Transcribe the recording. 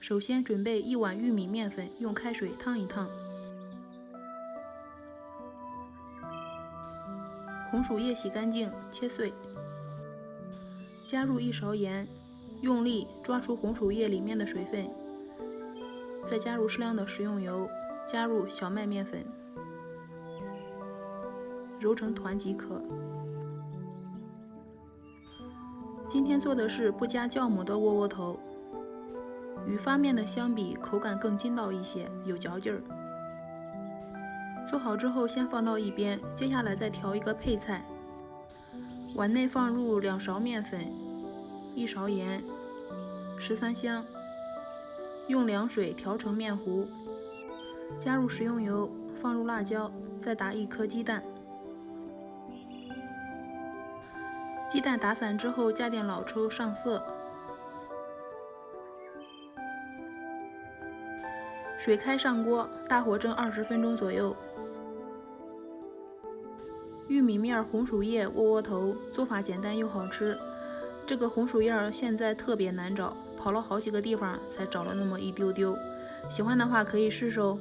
首先准备1碗玉米面粉，用开水烫一烫。红薯叶洗干净，切碎。加入1勺盐，用力抓出红薯叶里面的水分。再加入适量的食用油，加入小麦面粉，揉成团即可。今天做的是不加酵母的窝窝头，与发面的相比，口感更筋道一些，有嚼劲儿。做好之后先放到一边，接下来再调一个配菜。碗内放入2勺面粉、1勺盐、13香，用凉水调成面糊，加入食用油，放入辣椒，再打1颗鸡蛋。鸡蛋打散之后，加点老抽上色，水开上锅，大火蒸20分钟左右。玉米面红薯叶窝窝头做法简单又好吃，这个红薯叶现在特别难找，跑了好几个地方才找了那么一丢丢。喜欢的话可以试试哦。